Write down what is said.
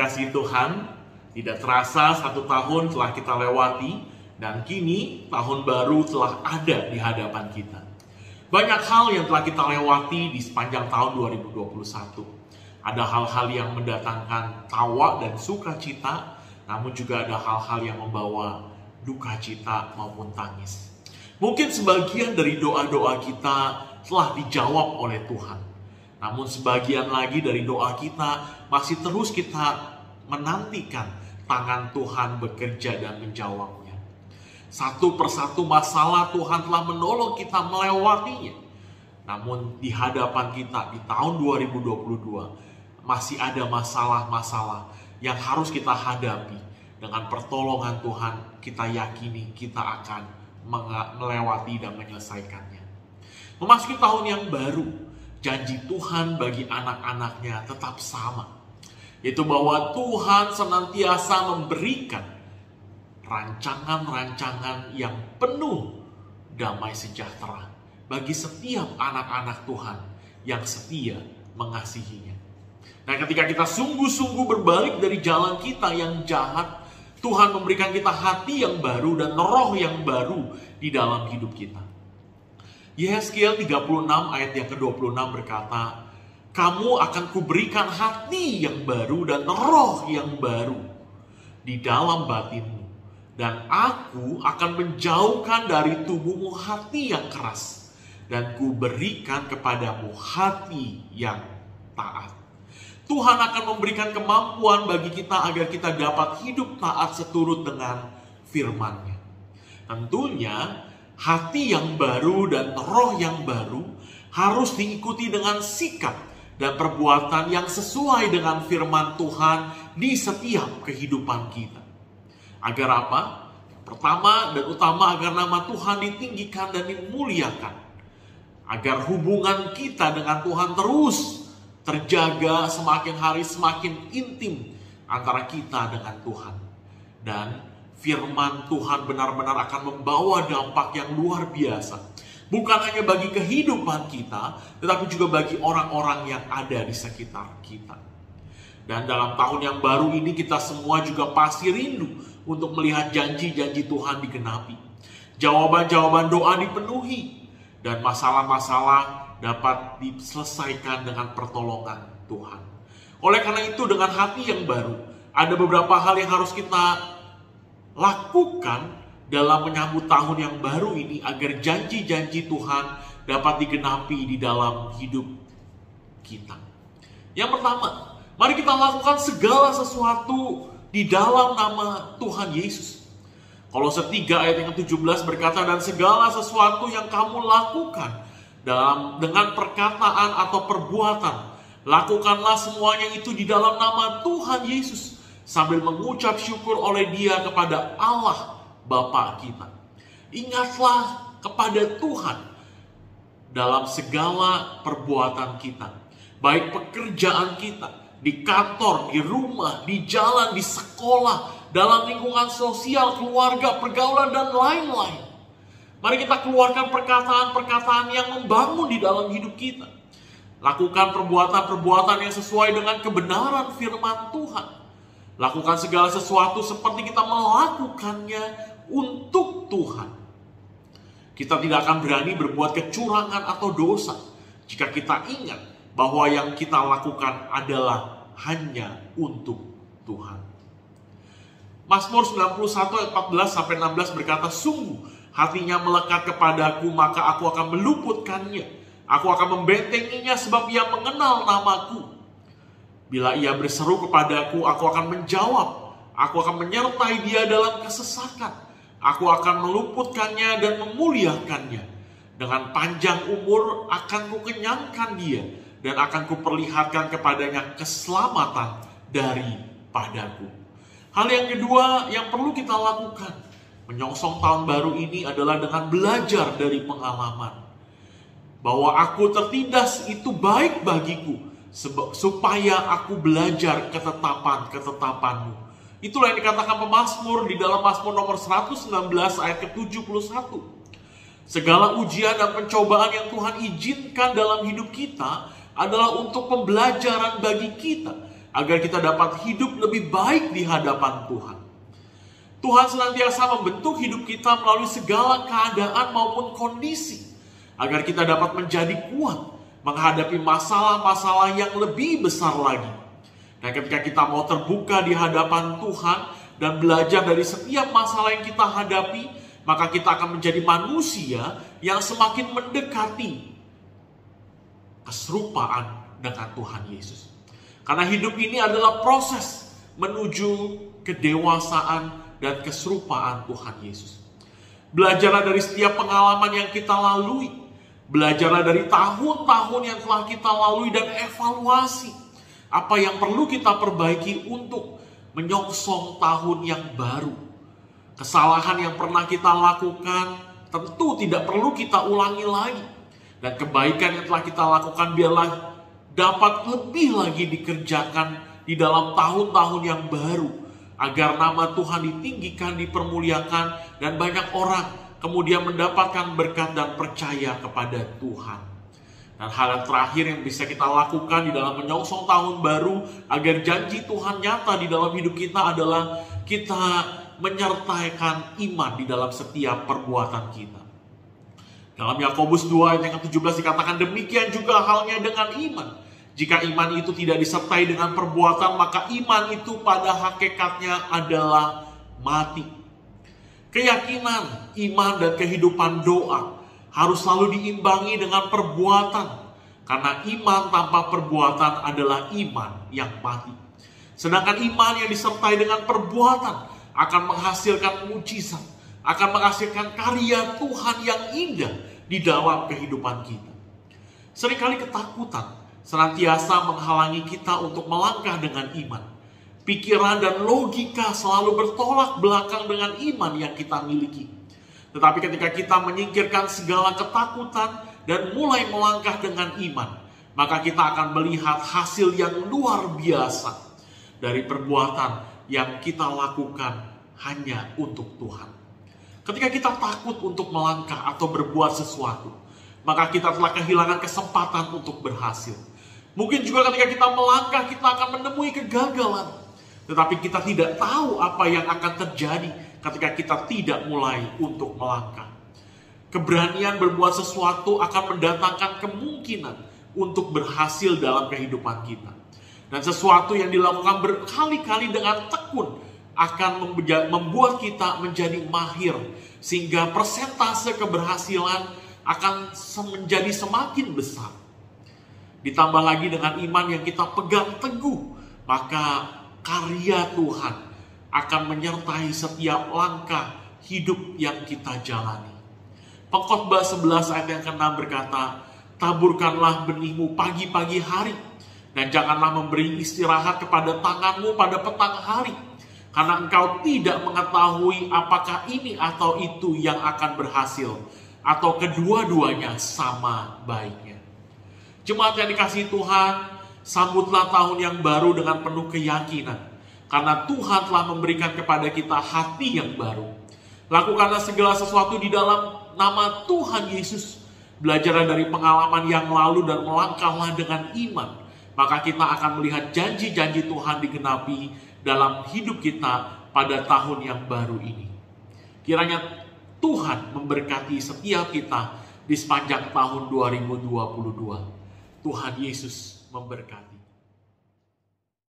dikasihi Tuhan, tidak terasa 1 tahun telah kita lewati dan kini tahun baru telah ada di hadapan kita. Banyak hal yang telah kita lewati di sepanjang tahun 2021. Ada hal-hal yang mendatangkan tawa dan sukacita, namun juga ada hal-hal yang membawa duka cita maupun tangis. Mungkin sebagian dari doa-doa kita telah dijawab oleh Tuhan. Namun sebagian lagi dari doa kita masih terus kita menantikan tangan Tuhan bekerja dan menjawabnya. Satu persatu masalah Tuhan telah menolong kita melewatinya. Namun di hadapan kita di tahun 2022 masih ada masalah-masalah yang harus kita hadapi. Dengan pertolongan Tuhan kita yakini kita akan melewati dan menyelesaikannya. Memasuki tahun yang baru, janji Tuhan bagi anak-anaknya tetap sama. Yaitu bahwa Tuhan senantiasa memberikan rancangan-rancangan yang penuh damai sejahtera bagi setiap anak-anak Tuhan yang setia mengasihinya. Nah, ketika kita sungguh-sungguh berbalik dari jalan kita yang jahat, Tuhan memberikan kita hati yang baru dan roh yang baru di dalam hidup kita. Yehezkiel 36 ayat yang ke-26 berkata, "Kamu akan kuberikan hati yang baru dan roh yang baru di dalam batinmu. Dan aku akan menjauhkan dari tubuhmu hati yang keras. Dan kuberikan kepadamu hati yang taat." Tuhan akan memberikan kemampuan bagi kita agar kita dapat hidup taat seturut dengan firman-Nya. Tentunya hati yang baru dan roh yang baru harus diikuti dengan sikap dan perbuatan yang sesuai dengan firman Tuhan di setiap kehidupan kita. Agar apa? Pertama dan utama agar nama Tuhan ditinggikan dan dimuliakan. Agar hubungan kita dengan Tuhan terus terjaga semakin hari semakin intim antara kita dengan Tuhan. Dan firman Tuhan benar-benar akan membawa dampak yang luar biasa. Bukan hanya bagi kehidupan kita, tetapi juga bagi orang-orang yang ada di sekitar kita. Dan dalam tahun yang baru ini kita semua juga pasti rindu untuk melihat janji-janji Tuhan digenapi. Jawaban-jawaban doa dipenuhi. Dan masalah-masalah dapat diselesaikan dengan pertolongan Tuhan. Oleh karena itu dengan hati yang baru, ada beberapa hal yang harus kita lakukan dalam menyambut tahun yang baru ini agar janji-janji Tuhan dapat digenapi di dalam hidup kita. Yang pertama, mari kita lakukan segala sesuatu di dalam nama Tuhan Yesus. Kolose 3 ayat yang ke-17 berkata, "Dan segala sesuatu yang kamu lakukan dengan perkataan atau perbuatan, lakukanlah semuanya itu di dalam nama Tuhan Yesus, sambil mengucap syukur oleh Dia kepada Allah Bapa kita." Ingatlah kepada Tuhan dalam segala perbuatan kita, baik pekerjaan kita, di kantor, di rumah, di jalan, di sekolah, dalam lingkungan sosial, keluarga, pergaulan, dan lain-lain. Mari kita keluarkan perkataan-perkataan yang membangun di dalam hidup kita. Lakukan perbuatan-perbuatan yang sesuai dengan kebenaran firman Tuhan. Lakukan segala sesuatu seperti kita melakukannya untuk Tuhan. Kita tidak akan berani berbuat kecurangan atau dosa jika kita ingat bahwa yang kita lakukan adalah hanya untuk Tuhan. Mazmur 91 ayat 14-16 berkata, "Sungguh hatinya melekat kepadaku, maka aku akan meluputkannya. Aku akan membentenginya sebab ia mengenal namaku. Bila ia berseru kepadaku, aku akan menjawab. Aku akan menyertai dia dalam kesesakan. Aku akan meluputkannya dan memuliakannya. Dengan panjang umur akan kukenyangkan dia dan akan kuperlihatkan kepadanya keselamatan daripadaku." Hal yang kedua yang perlu kita lakukan menyongsong tahun baru ini adalah dengan belajar dari pengalaman. Bahwa aku tertindas itu baik bagiku, supaya aku belajar ketetapan-ketetapanmu. Itulah yang dikatakan pemazmur di dalam Mazmur nomor 119 ayat ke-71. Segala ujian dan pencobaan yang Tuhan izinkan dalam hidup kita adalah untuk pembelajaran bagi kita. agar kita dapat hidup lebih baik di hadapan Tuhan. Tuhan senantiasa membentuk hidup kita melalui segala keadaan maupun kondisi, agar kita dapat menjadi kuat menghadapi masalah-masalah yang lebih besar lagi. Dan ketika kita mau terbuka di hadapan Tuhan dan belajar dari setiap masalah yang kita hadapi, maka kita akan menjadi manusia yang semakin mendekati keserupaan dengan Tuhan Yesus. Karena hidup ini adalah proses menuju kedewasaan dan keserupaan Tuhan Yesus. Belajarlah dari setiap pengalaman yang kita lalui. Belajarlah dari tahun-tahun yang telah kita lalui dan evaluasi apa yang perlu kita perbaiki untuk menyongsong tahun yang baru. Kesalahan yang pernah kita lakukan tentu tidak perlu kita ulangi lagi. Dan kebaikan yang telah kita lakukan biarlah dapat lebih lagi dikerjakan di dalam tahun-tahun yang baru. Agar nama Tuhan ditinggikan, dipermuliakan, dan banyak orang kemudian mendapatkan berkat dan percaya kepada Tuhan. Dan hal yang terakhir yang bisa kita lakukan di dalam menyongsong tahun baru agar janji Tuhan nyata di dalam hidup kita adalah kita menyertakan iman di dalam setiap perbuatan kita. Dalam Yakobus 2 ayat yang ke-17 dikatakan demikian juga halnya dengan iman. Jika iman itu tidak disertai dengan perbuatan, maka iman itu pada hakikatnya adalah mati. Keyakinan, iman, dan kehidupan doa harus selalu diimbangi dengan perbuatan. Karena iman tanpa perbuatan adalah iman yang mati. Sedangkan iman yang disertai dengan perbuatan akan menghasilkan mujizat, akan menghasilkan karya Tuhan yang indah di dalam kehidupan kita. Seringkali ketakutan senantiasa menghalangi kita untuk melangkah dengan iman. Pikiran dan logika selalu bertolak belakang dengan iman yang kita miliki. Tetapi ketika kita menyingkirkan segala ketakutan dan mulai melangkah dengan iman, maka kita akan melihat hasil yang luar biasa dari perbuatan yang kita lakukan hanya untuk Tuhan. Ketika kita takut untuk melangkah atau berbuat sesuatu, maka kita telah kehilangan kesempatan untuk berhasil. Mungkin juga ketika kita melangkah, kita akan menemui kegagalan. Tetapi kita tidak tahu apa yang akan terjadi ketika kita tidak mulai untuk melangkah. Keberanian berbuat sesuatu akan mendatangkan kemungkinan untuk berhasil dalam kehidupan kita. Dan sesuatu yang dilakukan berkali-kali dengan tekun akan membuat kita menjadi mahir. Sehingga persentase keberhasilan akan menjadi semakin besar. Ditambah lagi dengan iman yang kita pegang teguh, maka karya Tuhan akan menyertai setiap langkah hidup yang kita jalani. Pengkhotbah 11 ayat yang ke-6 berkata, taburkanlah benihmu pagi-pagi hari, dan janganlah memberi istirahat kepada tanganmu pada petang hari, karena engkau tidak mengetahui apakah ini atau itu yang akan berhasil, atau kedua-duanya sama baiknya. Jemaat yang dikasihi Tuhan, sambutlah tahun yang baru dengan penuh keyakinan. Karena Tuhan telah memberikan kepada kita hati yang baru. Lakukanlah segala sesuatu di dalam nama Tuhan Yesus. Belajarlah dari pengalaman yang lalu dan melangkahlah dengan iman. Maka kita akan melihat janji-janji Tuhan digenapi dalam hidup kita pada tahun yang baru ini. Kiranya Tuhan memberkati setiap kita di sepanjang tahun 2022. Tuhan Yesus memberkati.